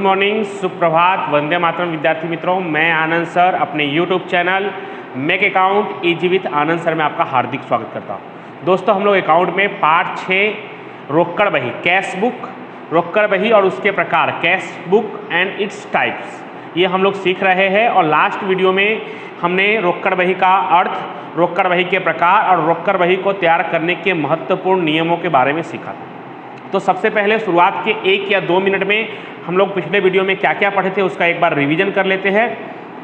Morning, सुप्रभात, वंदे मातरम विद्यार्थी मित्रों। मैं आनंद सर अपने YouTube channel make account easy with Anand sir में आपका हार्दिक स्वागत करता हूं। दोस्तों, हम लोग अकाउंट में पार्ट 6 रोकड़ बही, कैश बुक, रोकड़ बही और उसके प्रकार, cash book and its types, ये हम लोग सीख रहे हैं। और लास्ट वीडियो में हमने रोकड़ बही का अर्थ, रोकड़ बही के प्रकार और रोकड़ बही को तैयार करने के महत्वपूर्ण नियमों के बारे में सीखा था। तो सबसे पहले शुरुआत के 1 या 2 मिनट में हम लोग पिछले वीडियो में क्या क्या पढ़े थे उसका एक बार रिवीजन कर लेते हैं।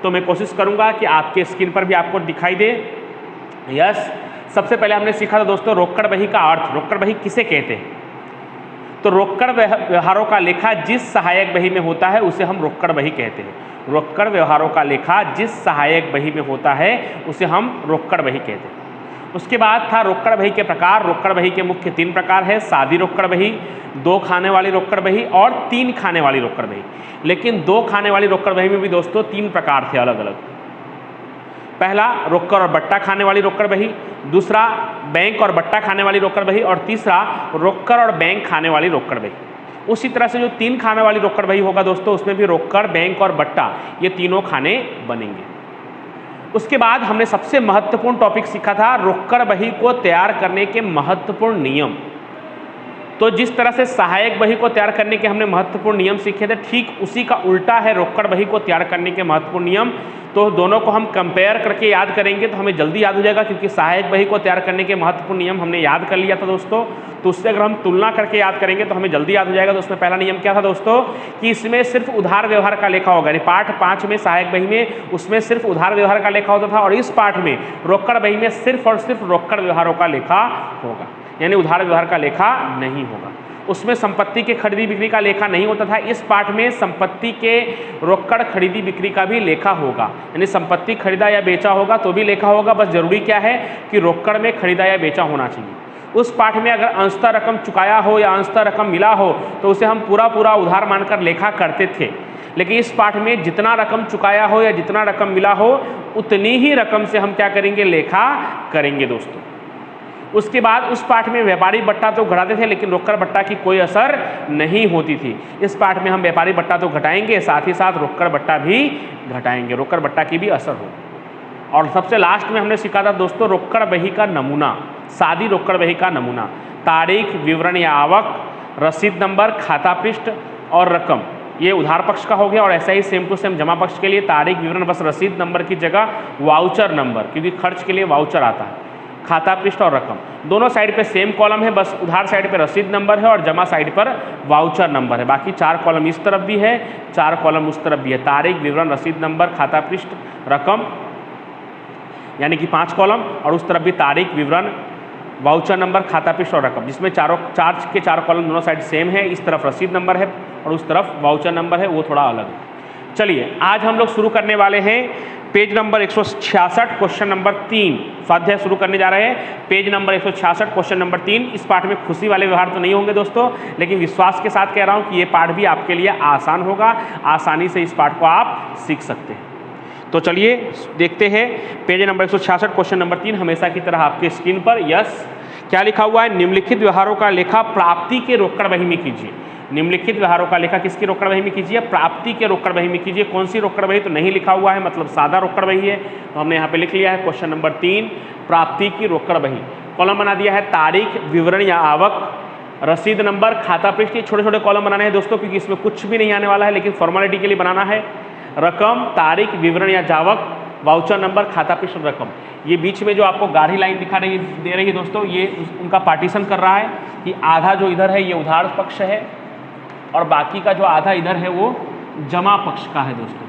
तो मैं कोशिश करूंगा कि आपके स्क्रीन पर भी आपको दिखाई दे। यस, सबसे पहले हमने सीखा था दोस्तों रोकड़ बही का अर्थ। रोकड़ बही किसे कहते हैं? तो रोकड़ व्यवहारों का लेखा जिस सहायक बही में होता है उसे हम रोकड़ बही कहते हैं। रोकड़ व्यवहारों का लेखा जिस सहायक बही में होता है उसे हम रोकड़ बही कहते हैं। उसके बाद था रोकड़ बही के प्रकार। रोकड़ बही के मुख्य 3 प्रकार है: सादी रोकड़ बही, 2 खाने वाली रोकड़ बही और 3 खाने वाली रोकड़ बही। लेकिन 2 खाने वाली रोकड़ बही में भी दोस्तों 3 प्रकार थे अलग अलग। पहला रोकड़ और बट्टा खाने वाली रोकड़ बही, दूसरा बैंक और बट्टा खाने वाली रोकड़ बही और तीसरा रोकड़ और बैंक खाने वाली रोकड़ बही। उसी तरह से जो 3 खाने वाली रोकड़ बही होगा दोस्तों, उसमें भी रोकड़, बैंक और बट्टा, ये तीनों खाने बनेंगे। उसके बाद हमने सबसे महत्वपूर्ण टॉपिक सीखा था रोकड़ बही को तैयार करने के महत्वपूर्ण नियम। तो जिस तरह से सहायक बही को तैयार करने के हमने महत्वपूर्ण नियम सीखे थे, ठीक उसी का उल्टा है रोकड़ बही को तैयार करने के महत्वपूर्ण नियम। तो दोनों को हम कंपेयर करके याद करेंगे तो हमें जल्दी याद हो जाएगा, क्योंकि सहायक बही को तैयार करने के महत्वपूर्ण नियम हमने याद कर लिया था दोस्तों। तो उससे अगर हम तुलना करके याद करेंगे तो हमें जल्दी याद हो जाएगा। तो उसमें पहला नियम क्या था दोस्तों कि इसमें सिर्फ उधार व्यवहार का लेखा होगा। यानी पार्ट 5 में सहायक बही में उसमें सिर्फ उधार व्यवहार का लेखा होता था, और इस पार्ट में रोकड़ बही में सिर्फ और सिर्फ रोकड़ व्यवहारों का लेखा होगा, यानी उधार व्यवहार का लेखा नहीं होगा। उसमें संपत्ति के खरीदी बिक्री का लेखा नहीं होता था। इस पार्ट में संपत्ति के रोकड़ खरीदी बिक्री का भी लेखा होगा, यानी संपत्ति खरीदा या बेचा होगा तो भी लेखा होगा। बस जरूरी क्या है कि रोकड़ में खरीदा या बेचा होना चाहिए। उस पार्ट में अगर अंशतः रकम चुकाया हो या अंशतः रकम मिला हो तो उसे हम पूरा पूरा उधार मानकर लेखा करते थे। लेकिन इस पार्ट में जितना रकम चुकाया हो या जितना रकम मिला हो उतनी ही रकम से हम क्या करेंगे, लेखा करेंगे दोस्तों। उसके बाद उस पार्ट में व्यापारी बट्टा तो घटाते थे, लेकिन रोकड़ बट्टा की कोई असर नहीं होती थी। इस पार्ट में हम व्यापारी बट्टा तो घटाएंगे, साथ ही साथ रोकड़ बट्टा भी घटाएंगे, रोकड़ बट्टा की भी असर होगी। और सबसे लास्ट में हमने सीखा था दोस्तों रोकड़ बही का नमूना, सादी रोकड़ बही का नमूना। तारीख, विवरण या आवक, रसीद नंबर, खाता पृष्ठ और रकम, ये उधार पक्ष का हो गया। और ऐसा ही सेम टू सेम जमा पक्ष के लिए तारीख, विवरण बस रसीद नंबर की जगह वाउचर नंबर, क्योंकि खर्च के लिए वाउचर आता है। खाता पृष्ठ और रकम दोनों साइड पे सेम कॉलम है, बस उधार साइड पे रसीद नंबर है और जमा साइड पर वाउचर नंबर है। बाकी 4 कॉलम इस तरफ भी है, 4 कॉलम उस तरफ भी है। तारीख, विवरण, रसीद नंबर, खाता पृष्ठ, रकम, यानी कि 5 कॉलम, और उस तरफ भी तारीख, विवरण, वाउचर नंबर, खाता पृष्ठ और रकम, जिसमें 4 कॉलम दोनों साइड सेम है। इस तरफ रसीद नंबर है और उस तरफ वाउचर नंबर है, वो थोड़ा अलग है। चलिए आज हम लोग शुरू करने वाले हैं पेज नंबर 166, क्वेश्चन नंबर 3। स्वाध्याय शुरू करने जा रहे हैं पेज नंबर 166, क्वेश्चन नंबर 3। इस पाठ में खुशी वाले व्यवहार तो नहीं होंगे दोस्तों, लेकिन विश्वास के साथ कह रहा हूं कि ये पाठ भी आपके लिए आसान होगा, आसानी से इस पाठ को आप सीख सकते हैं। तो चलिए देखते हैं पेज नंबर 166, क्वेश्चन नंबर 3, हमेशा की तरह आपके स्क्रीन पर। यस, क्या लिखा हुआ है? निम्नलिखित व्यवहारों का लेखा प्राप्ति के रोकड़ बही में कीजिए। निम्नलिखित व्यवहारों का लेखा किसकी रोकड़ बही में कीजिए? प्राप्ति के रोकड़ बही में कीजिए। कौन सी रोकड़ बही? तो नहीं लिखा हुआ है, मतलब सादा रोकड़ बही है, तो हमने यहाँ पे लिख लिया है क्वेश्चन नंबर 3 प्राप्ति की रोकड़ बही। कॉलम बना दिया है तारीख, विवरण या आवक, रसीद नंबर, खाता पृष्ठ। ये छोटे छोटे कॉलम बनाने हैं दोस्तों, क्योंकि इसमें कुछ भी नहीं आने वाला है, लेकिन फॉर्मेलिटी के लिए बनाना है। रकम, तारीख, विवरण या जावक, वाउचर नंबर, खाता पृष्ठ, रकम। ये बीच में जो आपको गाढ़ी लाइन दे रही है दोस्तों, ये उनका पार्टीशन कर रहा है कि आधा जो इधर है ये उधार पक्ष है और बाकी का जो आधा इधर है वो जमा पक्ष का है दोस्तों।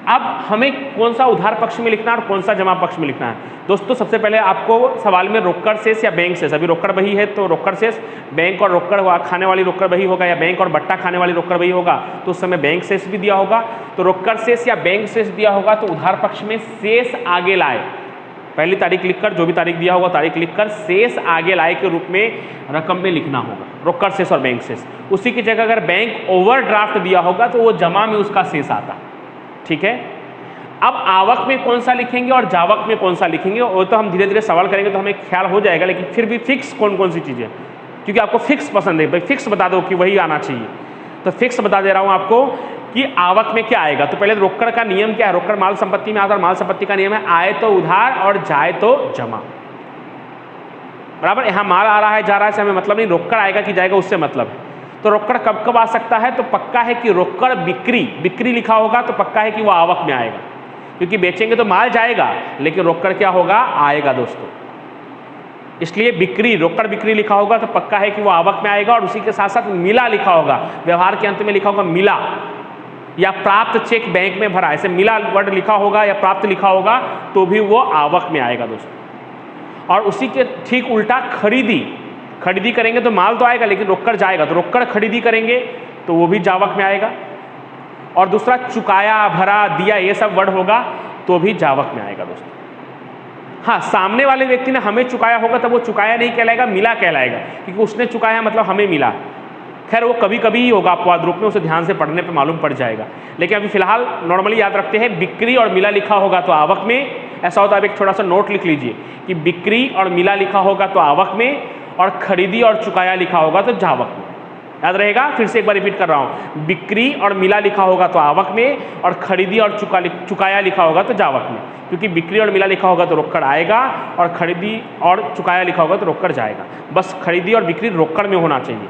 अब हमें कौन सा उधार पक्ष में लिखना है और कौन सा जमा पक्ष में लिखना है दोस्तों? सबसे पहले आपको सवाल में रोकड़ शेष या बैंक शेष, अभी रोकड़ बही है तो रोकड़ शेष, बैंक और रोकड़ खाने वाली रोकड़ बही होगा या बैंक और बट्टा खाने वाली रोकड़ बही होगा तो उस समय बैंक शेष भी दिया होगा। तो रोकड़ शेष या बैंक शेष दिया होगा तो उधार पक्ष में शेष आगे लाए, पहली तारीख लिखकर, जो भी तारीख दिया होगा तारीख लिखकर शेष आगे लाए के रूप में रकम में लिखना होगा, रोकड़ शेष और बैंक शेष। उसी की जगह अगर बैंक ओवरड्राफ्ट दिया होगा तो वो जमा में उसका शेष आता, ठीक है। अब आवक में कौन सा लिखेंगे और जावक में कौन सा लिखेंगे वो तो हम धीरे धीरे सवाल करेंगे तो हमें ख्याल हो जाएगा, लेकिन फिर भी फिक्स कौन कौन सी चीज़ें, क्योंकि आपको फिक्स पसंद है, भाई फिक्स बता दो कि वही आना चाहिए। तो फिक्स बता दे रहा हूं आपको कि आवक में क्या आएगा। तो पहले रोकड़ का नियम क्या है, रोकड़ माल संपत्ति में आता है, माल संपत्ति का नियम है आए तो उधार और जाए तो जमा, बराबर। यहां माल आ रहा है जा रहा है से हमें मतलब नहीं, रोकड़ आएगा कि जाएगा उससे मतलब है। तो रोकड़ कब कब आ सकता है, तो पक्का है कि रोकड़ बिक्री लिखा होगा तो पक्का है कि वो आवक में आएगा, क्योंकि बेचेंगे तो माल जाएगा लेकिन रोकड़ क्या होगा, आएगा दोस्तों। इसलिए रोकड़ बिक्री लिखा होगा तो पक्का है कि वो आवक में आएगा। और उसी के साथ साथ मिला लिखा होगा, व्यवहार के अंत में लिखा होगा मिला, या प्राप्त चेक बैंक में भरा, ऐसे मिला वर्ड लिखा होगा या प्राप्त लिखा होगा तो भी वो आवक में आएगा दोस्तों। और उसी के ठीक उल्टा खरीदी करेंगे तो माल तो आएगा लेकिन रोकड़ जाएगा, तो रोकड़ खरीदी करेंगे तो वो भी जावक में आएगा। और दूसरा चुकाया, भरा, दिया, ये सब वर्ड होगा तो भी जावक में आएगा दोस्तों। हाँ, सामने वाले व्यक्ति ने हमें चुकाया होगा तब वो चुकाया नहीं कहलाएगा, मिला कहलाएगा, क्योंकि उसने चुकाया मतलब हमें मिला। खैर वो कभी कभी ही होगा अपवाद रूप में, उसे ध्यान से पढ़ने पे मालूम पड़ जाएगा। लेकिन अभी फिलहाल नॉर्मली याद रखते हैं बिक्री और मिला लिखा होगा तो आवक में। ऐसा होता है, एक छोटा सा नोट लिख लीजिए कि बिक्री और मिला लिखा होगा तो आवक में, और खरीदी और चुकाया लिखा होगा तो जावक में। याद रहेगा, फिर से एक बार रिपीट कर रहा हूँ, बिक्री और मिला लिखा होगा तो आवक में, और खरीदी और चुकाया लिखा होगा तो जावक में। क्योंकि बिक्री और मिला लिखा होगा तो रोकड़ आएगा, और खरीदी और चुकाया लिखा होगा तो रोकड़ जाएगा। बस खरीदी और बिक्री रोकड़ में होना चाहिए।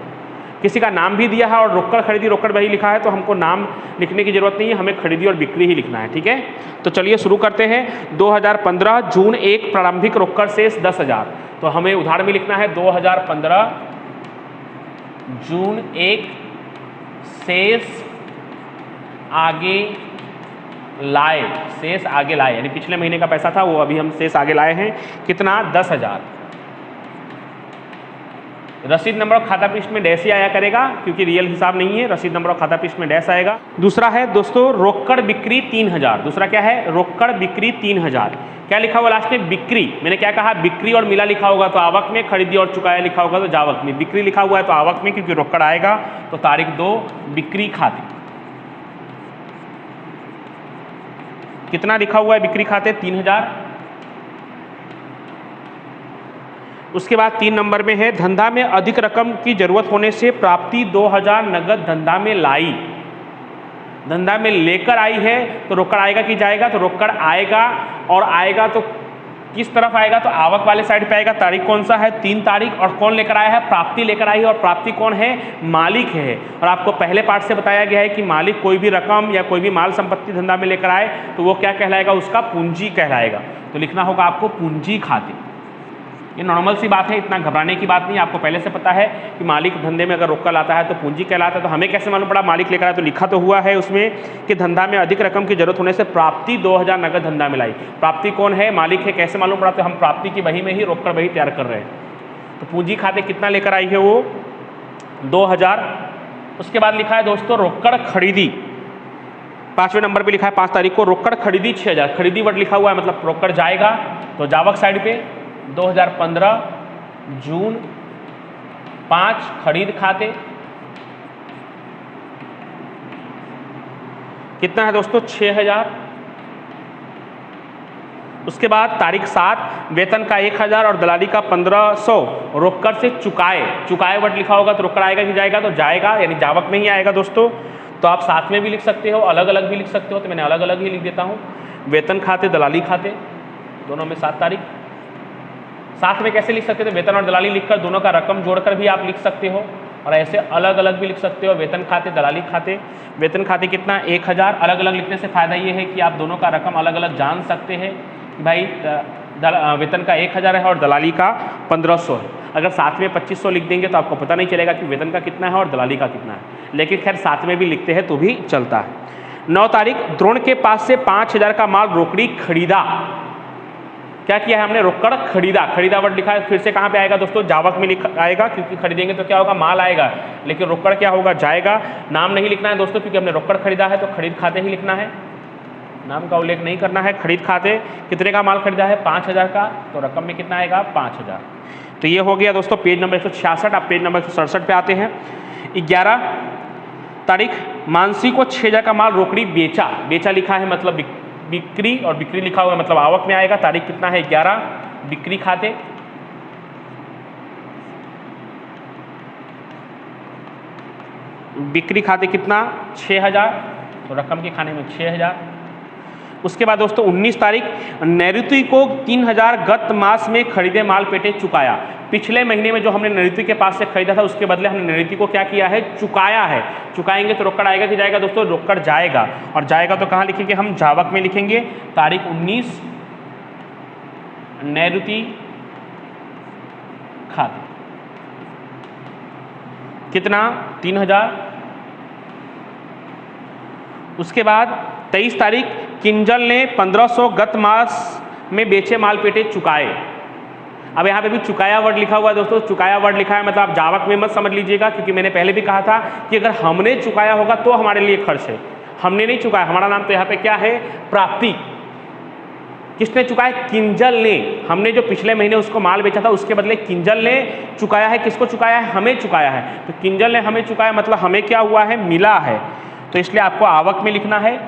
किसी का नाम भी दिया है और रोकड़ खरीदी रोकड़ वही लिखा है तो हमको नाम लिखने की जरूरत नहीं है, हमें खरीदी और बिक्री ही लिखना है, ठीक है। तो चलिए शुरू करते हैं। 2015 जून 1 प्रारंभिक रोकड़ शेष 10,000, तो हमें उधार में लिखना है 2015 जून 1 शेष आगे लाए, यानी पिछले महीने का पैसा था वो अभी हम शेष आगे लाए हैं। कितना, 10,000। रसीद नंबर और खाता पृष्ठ में डैश ही आया करेगा क्योंकि रियल हिसाब नहीं है, रसीद नंबर और खाता पृष्ठ में डैश आएगा। दूसरा है दोस्तों रोकड़ बिक्री 3,000। दूसरा क्या है, रोकड़ बिक्री 3,000। क्या लिखा हुआ लास्ट में, बिक्री। मैंने क्या कहा, बिक्री और मिला लिखा होगा तो आवक में, खरीदी और चुकाया लिखा होगा तो जावक में। बिक्री लिखा हुआ है तो आवक में क्योंकि रोकड़ आएगा। तो तारीख 2 बिक्री खाते। कितना लिखा हुआ है बिक्री खाते, 3,000। उसके बाद 3 नंबर में है धंधा में अधिक रकम की जरूरत होने से प्राप्ति 2,000 नगद धंधा में लाई। धंधा में लेकर आई है तो रोकड़ आएगा कि जाएगा, तो रोकड़ आएगा। और आएगा तो किस तरफ आएगा, तो आवक वाले साइड पे आएगा। तारीख कौन सा है, 3 तारीख। और कौन लेकर आया है, प्राप्ति लेकर आई है। और प्राप्ति कौन है, मालिक है। और आपको पहले पार्ट से बताया गया है कि मालिक कोई भी रकम या कोई भी माल संपत्ति धंधा में लेकर आए तो वो क्या कहलाएगा, उसका पूंजी कहलाएगा। तो लिखना होगा आपको पूंजी खाते। ये नॉर्मल सी बात है, इतना घबराने की बात नहीं। आपको पहले से पता है कि मालिक धंधे में अगर रोकड़ लाता है तो पूंजी कहलाता है। तो हमें कैसे मालूम पड़ा मालिक लेकर आया, तो लिखा तो हुआ है उसमें कि धंधा में अधिक रकम की जरूरत होने से प्राप्ति 2,000 नगद धंधा में लाई। प्राप्ति कौन है, मालिक है। कैसे मालूम पड़ा, तो हम प्राप्ति की बही में ही रोकड़ बही तैयार कर रहे हैं। तो पूंजी खाते कितना लेकर आई है, वो 2,000। उसके बाद लिखा है दोस्तों रोकड़ खरीदी। 5वें नंबर पे लिखा है 5 तारीख को रोकड़ खरीदी 6,000। खरीदी वर्ड लिखा हुआ है मतलब रोकड़ जाएगा, तो जावक साइड पे 2015 जून 5 खरीद खाते। कितना है दोस्तों, 6,000। उसके बाद तारीख 7 वेतन का 1,000 और दलाली का 1,500 रोकड़ से चुकाए वर्ड लिखा होगा तो रोकड़ आएगा कि जाएगा, तो जाएगा यानी जावक में ही आएगा दोस्तों। तो आप साथ में भी लिख सकते हो, अलग अलग भी लिख सकते हो, तो मैंने अलग अलग ही लिख देता हूँ। वेतन खाते दलाली खाते दोनों में 7 तारीख। साथ में कैसे लिख सकते हो, वेतन और दलाली लिखकर दोनों का रकम जोड़कर भी आप लिख सकते हो, और ऐसे अलग अलग भी लिख सकते हो। वेतन खाते दलाली खाते। वेतन खाते कितना, 1,000। अलग अलग लिखने से फ़ायदा ये है कि आप दोनों का रकम अलग अलग जान सकते हैं कि भाई वेतन का 1,000 है और दलाली का 1,500 है। अगर साथ में 2,500 लिख देंगे तो आपको पता नहीं चलेगा कि वेतन का कितना है और दलाली का कितना है, लेकिन खैर साथ में भी लिखते हैं तो भी चलता है। 9 तारीख द्रोण के पास से 5,000 का माल रोकड़ी खरीदा। क्या किया है हमने, रोकड़ खरीदा वर्ड लिखा है। फिर से कहाँ पे आएगा दोस्तों, जावक में आएगा, क्योंकि खरीदेंगे तो क्या होगा, माल आएगा, लेकिन रोकड़ क्या होगा, जाएगा। नाम नहीं लिखना है दोस्तों क्योंकि हमने रोकड़ खरीदा है तो खरीद खाते ही लिखना है, नाम का उल्लेख नहीं करना है। खरीद खाते कितने का माल खरीदा है, 5,000 का, तो रकम में कितना आएगा, 5,000। तो ये हो गया दोस्तों पेज नंबर 166। आप पेज नंबर 167 पे आते हैं। 11 तारीख मानसी को 6,000 का माल रोकड़ी बेचा लिखा है मतलब बिक्री, और बिक्री लिखा हुआ है मतलब आवक में आएगा। तारीख कितना है, 11 बिक्री खाते। बिक्री खाते कितना 6000, तो रकम के खाने में 6000। उसके बाद दोस्तों 19 तारीख नैऋति को 3000 गत मास में खरीदे माल पेटे चुकाया। पिछले महीने में जो हमने नैऋति के पास से खरीदा था उसके बदले हमने नैऋति को क्या किया है, चुकाया है। चुकाएंगे तो रोकड़ आएगा कि जाएगा दोस्तों, रोकड़ जाएगा। और जाएगा तो कहाँ लिखेंगे हम, जावक में लिखेंगे। तारीख 19 नैऋति खाते कितना 3000। उसके बाद 23 तारीख किंजल ने 1500 गत मास में बेचे माल पेटे चुकाए। अब यहाँ पे भी चुकाया वर्ड लिखा हुआ है दोस्तों, चुकाया वर्ड लिखा है मतलब आप जावक में मत समझ लीजिएगा, क्योंकि मैंने पहले भी कहा था कि अगर हमने चुकाया होगा तो हमारे लिए खर्च है। हमने नहीं चुकाया, हमारा नाम तो यहाँ पे क्या है, प्राप्ति। किसने चुकाया, किंजल ने। हमने जो पिछले महीने उसको माल बेचा था उसके बदले किंजल ने चुकाया है। किसको चुकाया है, हमें चुकाया है। तो किंजल ने हमें चुकाया मतलब हमें क्या हुआ है, मिला है। तो इसलिए आपको आवक में लिखना है।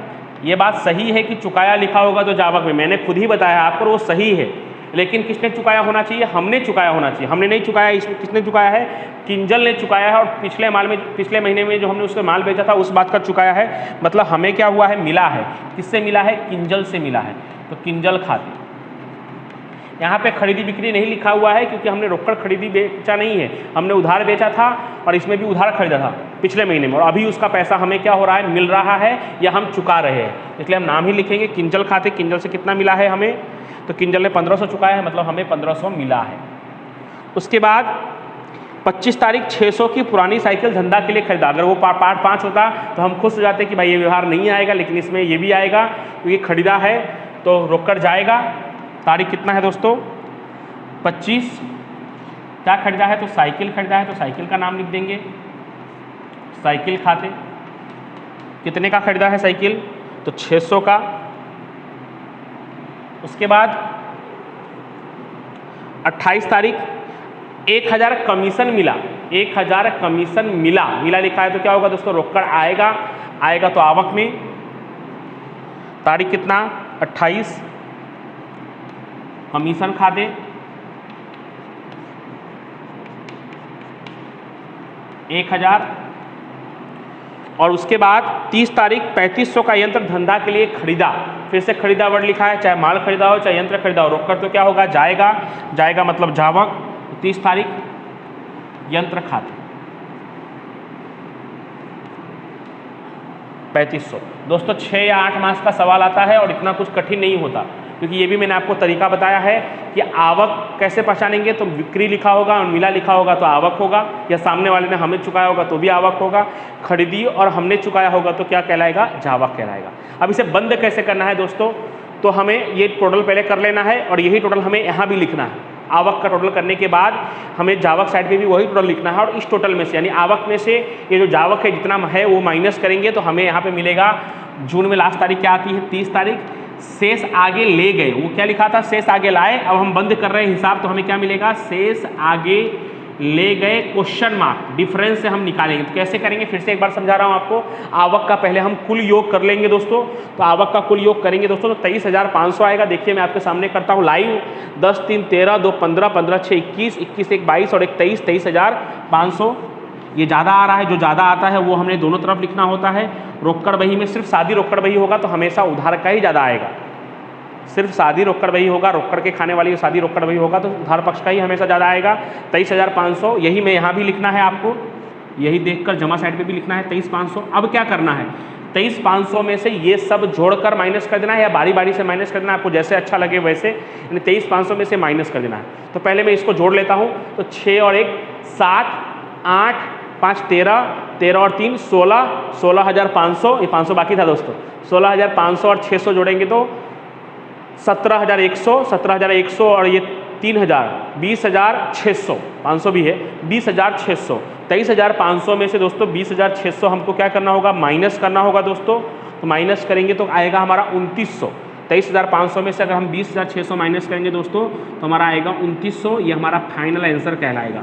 ये बात सही है कि चुकाया लिखा होगा तो जावक में, मैंने खुद ही बताया आपको, वो सही है। लेकिन किसने चुकाया होना चाहिए, हमने चुकाया होना चाहिए। हमने नहीं चुकाया, इसमें किसने चुकाया है, किंजल ने चुकाया है। और पिछले महीने में जो हमने उससे माल बेचा था उस बात का चुकाया है, मतलब हमें क्या हुआ है, मिला है। किससे मिला है, किंजल से मिला है। तो किंजल खाते। यहाँ पे खरीदी बिक्री नहीं लिखा हुआ है क्योंकि हमने रोकड़ खरीदी बेचा नहीं है, हमने उधार बेचा था और इसमें भी उधार खरीदा था पिछले महीने में, और अभी उसका पैसा हमें क्या हो रहा है, मिल रहा है या हम चुका रहे हैं। इसलिए हम नाम ही लिखेंगे किंजल खाते। किंजल से कितना मिला है हमें, तो किंजल ने 1500 चुकाया है मतलब हमें 1500 मिला है। उसके बाद 25 तारीख 600 की पुरानी साइकिल धंधा के लिए खरीदा। अगर वो पार्ट 5 होता तो हम खुश हो जाते कि भाई ये व्यवहार नहीं आएगा, लेकिन इसमें ये भी आएगा क्योंकि खरीदा है तो रोकड़ जाएगा। तारीख कितना है दोस्तों, 25। क्या खरीदा है, तो साइकिल खरीदा है, तो साइकिल का नाम लिख देंगे, साइकिल खाते। कितने का खरीदा है साइकिल, तो 600 का। उसके बाद 28 तारीख 1000 कमीशन मिला। 1000 कमीशन मिला, मिला लिखा है तो क्या होगा दोस्तों, रोकड़ आएगा। आएगा तो आवक में। तारीख कितना 28, कमीशन खाते। एक 1000। और उसके बाद 30 तारीख 3500 का यंत्र धंधा के लिए खरीदा। फिर से खरीदा वर्ड लिखा है, चाहे माल खरीदा हो चाहे यंत्र खरीदा हो, रोकड़ तो क्या होगा, जाएगा। जाएगा मतलब जावक। 30 तारीख यंत्र खाते 3500। दोस्तों 6 या 8 मास का सवाल आता है और इतना कुछ कठिन नहीं होता, क्योंकि ये भी मैंने आपको तरीका बताया है कि आवक कैसे पहचानेंगे। तो बिक्री लिखा होगा और मिला लिखा होगा तो आवक होगा, या सामने वाले ने हमें चुकाया होगा तो भी आवक होगा। खरीदी और हमने चुकाया होगा तो क्या कहलाएगा, जावक कहलाएगा। अब इसे बंद कैसे करना है दोस्तों, तो हमें ये टोटल पहले कर लेना है और यही टोटल हमें यहाँ भी लिखना है। आवक का टोटल करने के बाद हमें जावक साइड पे भी वही टोटल लिखना है, और इस टोटल में से यानी आवक में से ये जो जावक है जितना है वो माइनस करेंगे तो हमें यहाँ पे मिलेगा। जून में लास्ट तारीख क्या आती है, 30 तारीख। शेष आगे ले गए, वो क्या लिखा था, शेष आगे लाए। अब हम बंद कर रहे हैं हिसाब, तो हमें क्या मिलेगा, शेष आगे ले गए क्वेश्चन मार्क। डिफरेंस से हम निकालेंगे। तो कैसे करेंगे, फिर से एक बार समझा रहा हूँ आपको। आवक का पहले हम कुल योग कर लेंगे दोस्तों। तो आवक का कुल योग करेंगे दोस्तों तो 23,500 आएगा। देखिए मैं आपके सामने करता हूँ लाइव। 10 3 13 2 15 15 6 21 21 1 22 और 1 23, 23,500। ये ज़्यादा आ रहा है, जो ज़्यादा आता है वो हमने दोनों तरफ लिखना होता है। रोकड़ बही में सिर्फ सादी रोकड़ बही होगा तो हमेशा उधार का ही ज़्यादा आएगा। सिर्फ सादी रोकड़ बही होगा, रोकड़ के खाने वाली सादी रोकड़ बही होगा तो उधार पक्ष का ही हमेशा ज़्यादा आएगा। 23,500 यही मैं यहाँ भी लिखना है आपको, यही देखकर जमा साइड पे भी लिखना है 23,500। अब क्या करना है, 23,500 में से ये सब जोड़कर माइनस कर देना है, या बारी बारी से माइनस कर देना है, आपको जैसे अच्छा लगे वैसे। यानी 23,500 में से माइनस कर देना है। तो पहले मैं इसको जोड़ लेता हूँ। तो 6 और 1 7 8 5 13 13 और 3 16 16,500। ये 500 बाकी था दोस्तों। 16,500 और 600 जोड़ेंगे तो 17,100 17,100 और ये 3,000 20,600। 500 भी है, 20,600। 23,500 में से दोस्तों 20,600 हमको क्या करना होगा, माइनस करना होगा दोस्तों। तो माइनस करेंगे तो आएगा हमारा 2900। 23,500 में से अगर हम 20,600 माइनस करेंगे दोस्तों तो हमारा आएगा 2900। ये हमारा फाइनल आंसर कहलाएगा।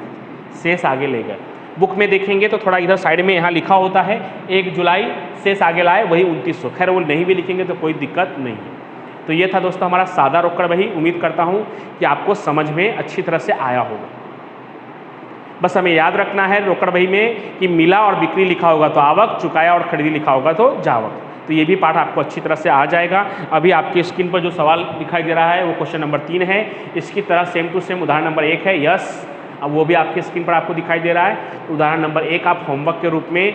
शेष आगे ले गए। बुक में देखेंगे तो थोड़ा इधर साइड में यहाँ लिखा होता है 1 जुलाई, शेष आगे लाए वही 2900। खैर वो नहीं भी लिखेंगे तो कोई दिक्कत नहीं है। तो ये था दोस्तों हमारा सादा रोकड़ बही। उम्मीद करता हूँ कि आपको समझ में अच्छी तरह से आया होगा। बस हमें याद रखना है रोकड़ बही में कि मिला और बिक्री लिखा होगा तो आवक, चुकाया और खरीदी लिखा होगा तो जावक। तो ये भी पाठ आपको अच्छी तरह से आ जाएगा। अभी आपकी स्क्रीन पर जो सवाल दिखाई दे रहा है वो क्वेश्चन नंबर 3 है। इसकी तरह सेम टू सेम उदाहरण नंबर 1 है, यस, अब वो भी आपकी स्क्रीन पर आपको दिखाई दे रहा है। उदाहरण नंबर 1 आप होमवर्क के रूप में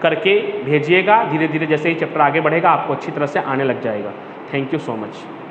करके भेजिएगा। धीरे धीरे जैसे ही चैप्टर आगे बढ़ेगा आपको अच्छी तरह से आने लग जाएगा। Thank you so much.